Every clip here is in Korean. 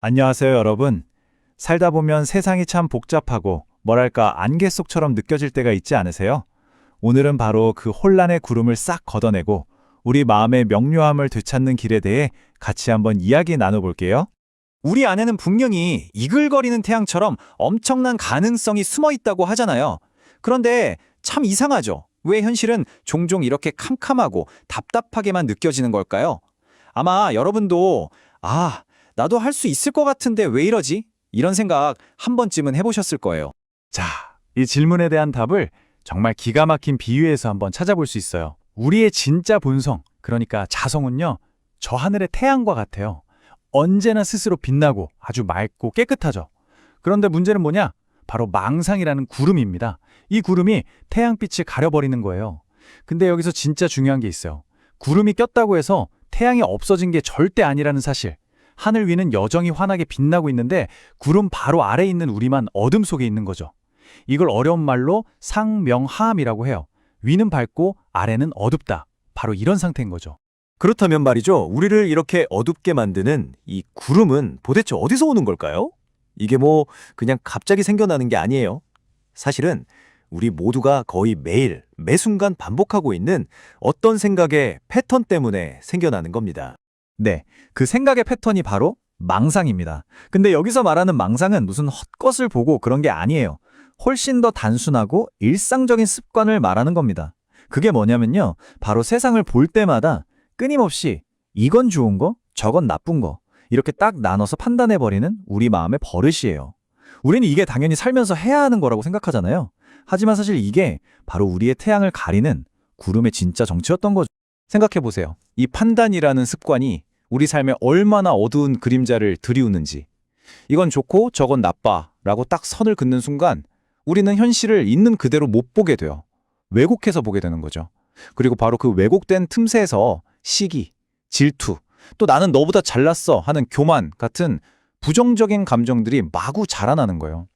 안녕하세요, 여러분. 살다 보면 세상이 참 복잡하고 뭐랄까 안개 속처럼 느껴질 때가 있지 않으세요? 오늘은 바로 그 혼란의 구름을 싹 걷어내고 우리 마음의 명료함을 되찾는 길에 대해 같이 한번 이야기 나눠볼게요. 우리 안에는 분명히 이글거리는 태양처럼 엄청난 가능성이 숨어 있다고 하잖아요. 그런데 참 이상하죠. 왜 현실은 종종 이렇게 캄캄하고 답답하게만 느껴지는 걸까요? 아마 여러분도 나도 할 수 있을 것 같은데 왜 이러지? 이런 생각 한 번쯤은 해보셨을 거예요. 자, 이 질문에 대한 답을 정말 기가 막힌 비유에서 한번 찾아볼 수 있어요. 우리의 진짜 본성, 그러니까 자성은요, 저 하늘의 태양과 같아요. 언제나 스스로 빛나고 아주 맑고 깨끗하죠. 그런데 문제는 뭐냐? 바로 망상이라는 구름입니다. 이 구름이 태양빛을 가려버리는 거예요. 근데 여기서 진짜 중요한 게 있어요. 구름이 꼈다고 해서 태양이 없어진 게 절대 아니라는 사실. 하늘 위는 여전히 환하게 빛나고 있는데 구름 바로 아래에 있는 우리만 어둠 속에 있는 거죠. 이걸 어려운 말로 상명하암이라고 해요. 위는 밝고 아래는 어둡다. 바로 이런 상태인 거죠. 그렇다면 말이죠. 우리를 이렇게 어둡게 만드는 이 구름은 도대체 어디서 오는 걸까요? 이게 그냥 갑자기 생겨나는 게 아니에요. 사실은 우리 모두가 거의 매일, 매 순간 반복하고 있는 어떤 생각의 패턴 때문에 생겨나는 겁니다. 네, 그 생각의 패턴이 바로 망상입니다. 근데 여기서 말하는 망상은 무슨 헛것을 보고 그런 게 아니에요. 훨씬 더 단순하고 일상적인 습관을 말하는 겁니다. 그게 뭐냐면요. 바로 세상을 볼 때마다 끊임없이 이건 좋은 거, 저건 나쁜 거 이렇게 딱 나눠서 판단해버리는 우리 마음의 버릇이에요. 우리는 이게 당연히 살면서 해야 하는 거라고 생각하잖아요. 하지만 사실 이게 바로 우리의 태양을 가리는 구름의 진짜 정체였던 거죠. 생각해보세요. 이 판단이라는 습관이 우리 삶에 얼마나 어두운 그림자를 들이우는지. 이건 좋고 저건 나빠 라고 딱 선을 긋는 순간 우리는 현실을 있는 그대로 못 보게 돼요. 왜곡해서 보게 되는 거죠. 그리고 바로 그 왜곡된 틈새에서 시기, 질투, 또 나는 너보다 잘났어 하는 교만 같은 부정적인 감정들이 마구 자라나는 거예요.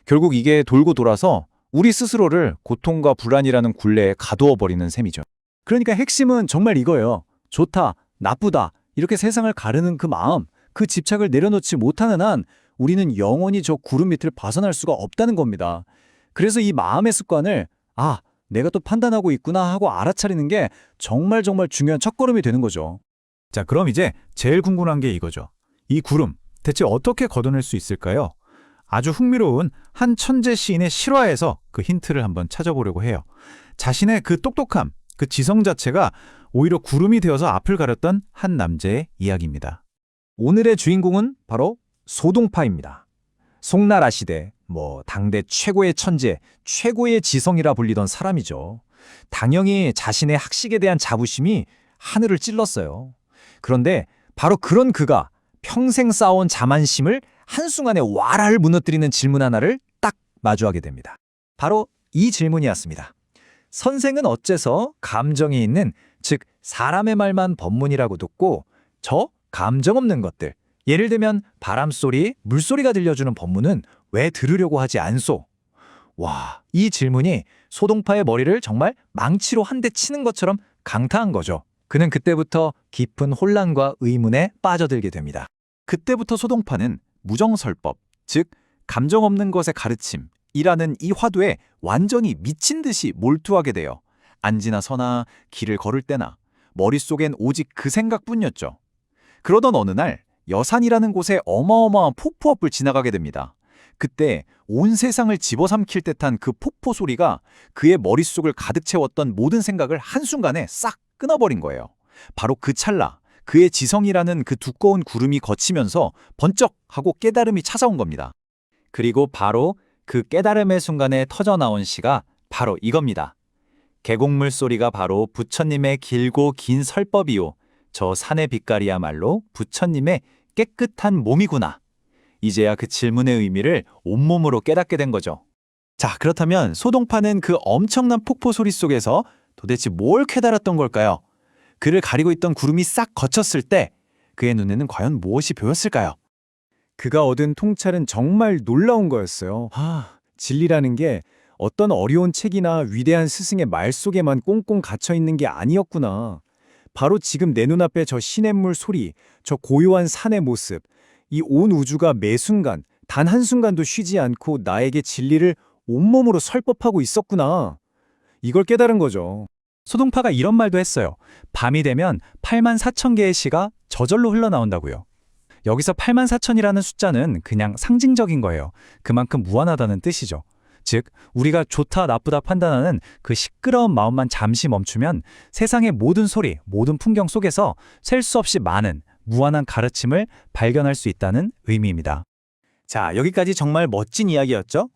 결국 이게 돌고 돌아서 우리 스스로를 고통과 불안이라는 굴레에 가두어 버리는 셈이죠. 그러니까 핵심은 정말 이거예요. 좋다, 나쁘다 이렇게 세상을 가르는 그 마음, 그 집착을 내려놓지 못하는 한 우리는 영원히 저 구름 밑을 벗어날 수가 없다는 겁니다. 그래서 이 마음의 습관을 내가 또 판단하고 있구나 하고 알아차리는 게 정말 중요한 첫걸음이 되는 거죠. 자, 그럼 이제 제일 궁금한 게 이거죠. 이 구름, 대체 어떻게 걷어낼 수 있을까요? 아주 흥미로운 한 천재 시인의 실화에서 그 힌트를 한번 찾아보려고 해요. 자신의 그 똑똑함, 그 지성 자체가 오히려 구름이 되어서 앞을 가렸던 한 남자의 이야기입니다. 오늘의 주인공은 바로 소동파입니다. 송나라 시대 당대 최고의 천재, 최고의 지성이라 불리던 사람이죠. 당연히 자신의 학식에 대한 자부심이 하늘을 찔렀어요. 그런데 바로 그런 그가 평생 쌓아온 자만심을 한순간에 와라를 무너뜨리는 질문 하나를 딱 마주하게 됩니다. 바로 이 질문이었습니다. 선생은 어째서 감정이 있는, 즉 사람의 말만 법문이라고 듣고 저 감정 없는 것들, 예를 들면 바람소리, 물소리가 들려주는 법문은 왜 들으려고 하지 않소? 와, 이 질문이 소동파의 머리를 정말 망치로 한 대 치는 것처럼 강타한 거죠. 그는 그때부터 깊은 혼란과 의문에 빠져들게 됩니다. 그때부터 소동파는 무정설법, 즉 감정 없는 것의 가르침이라는 이 화두에 완전히 미친 듯이 몰두하게 돼요. 앉으나 서나 길을 걸을 때나 머릿속엔 오직 그 생각뿐이었죠. 그러던 어느 날 여산이라는 곳에 어마어마한 폭포앞을 지나가게 됩니다. 그때 온 세상을 집어삼킬 듯한 그 폭포 소리가 그의 머릿속을 가득 채웠던 모든 생각을 한순간에 싹 끊어버린 거예요. 바로 그 찰나 그의 지성이라는 그 두꺼운 구름이 걷히면서 번쩍 하고 깨달음이 찾아온 겁니다. 그리고 바로 그 깨달음의 순간에 터져나온 시가 바로 이겁니다. 계곡물 소리가 바로 부처님의 길고 긴 설법이요. 저 산의 빛깔이야말로 부처님의 깨끗한 몸이구나. 이제야 그 질문의 의미를 온몸으로 깨닫게 된 거죠. 자, 그렇다면 소동파는 그 엄청난 폭포 소리 속에서 도대체 뭘 깨달았던 걸까요? 그를 가리고 있던 구름이 싹 걷혔을 때 그의 눈에는 과연 무엇이 보였을까요? 그가 얻은 통찰은 정말 놀라운 거였어요. 진리라는 게 어떤 어려운 책이나 위대한 스승의 말 속에만 꽁꽁 갇혀 있는 게 아니었구나. 바로 지금 내 눈앞에 저 시냇물 소리, 저 고요한 산의 모습, 이 온 우주가 매 순간, 단 한순간도 쉬지 않고 나에게 진리를 온몸으로 설법하고 있었구나. 이걸 깨달은 거죠. 소동파가 이런 말도 했어요. 밤이 되면 8만 4천 개의 시가 저절로 흘러나온다고요. 여기서 8만 4천이라는 숫자는 그냥 상징적인 거예요. 그만큼 무한하다는 뜻이죠. 즉, 우리가 좋다 나쁘다 판단하는 그 시끄러운 마음만 잠시 멈추면 세상의 모든 소리, 모든 풍경 속에서 셀 수 없이 많은 무한한 가르침을 발견할 수 있다는 의미입니다. 자, 여기까지 정말 멋진 이야기였죠?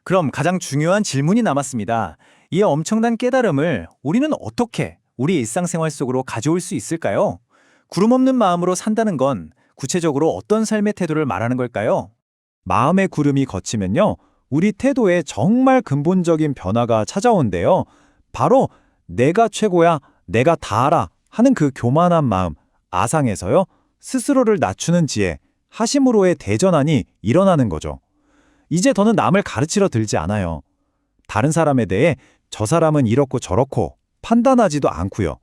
그럼 가장 중요한 질문이 남았습니다. 이 엄청난 깨달음을 우리는 어떻게 우리 일상생활 속으로 가져올 수 있을까요? 구름 없는 마음으로 산다는 건 구체적으로 어떤 삶의 태도를 말하는 걸까요? 마음의 구름이 걷히면요, 우리 태도에 정말 근본적인 변화가 찾아온대요. 바로 내가 최고야, 내가 다 알아 하는 그 교만한 마음, 아상에서요, 스스로를 낮추는 지혜, 하심으로의 대전환이 일어나는 거죠. 이제 더는 남을 가르치러 들지 않아요. 다른 사람에 대해 저 사람은 이렇고 저렇고 판단하지도 않고요.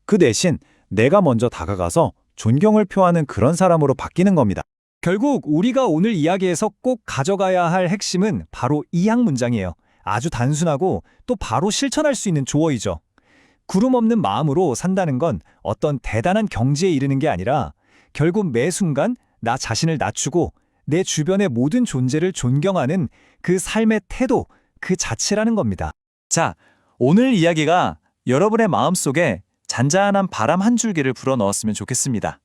그 대신 내가 먼저 다가가서 존경을 표하는 그런 사람으로 바뀌는 겁니다. 결국 우리가 오늘 이야기에서 꼭 가져가야 할 핵심은 바로 이 한 문장이에요. 아주 단순하고 또 바로 실천할 수 있는 조어이죠. 구름 없는 마음으로 산다는 건 어떤 대단한 경지에 이르는 게 아니라 결국 매 순간 나 자신을 낮추고 내 주변의 모든 존재를 존경하는 그 삶의 태도, 그 자체라는 겁니다. 자, 오늘 이야기가 여러분의 마음속에 잔잔한 바람 한 줄기를 불어넣었으면 좋겠습니다.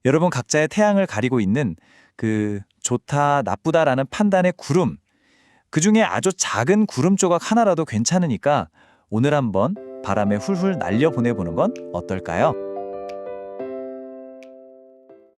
여러분 각자의 태양을 가리고 있는 그 좋다, 나쁘다라는 판단의 구름, 그 중에 아주 작은 구름 조각 하나라도 괜찮으니까 오늘 한번 바람에 훌훌 날려보내보는 건 어떨까요?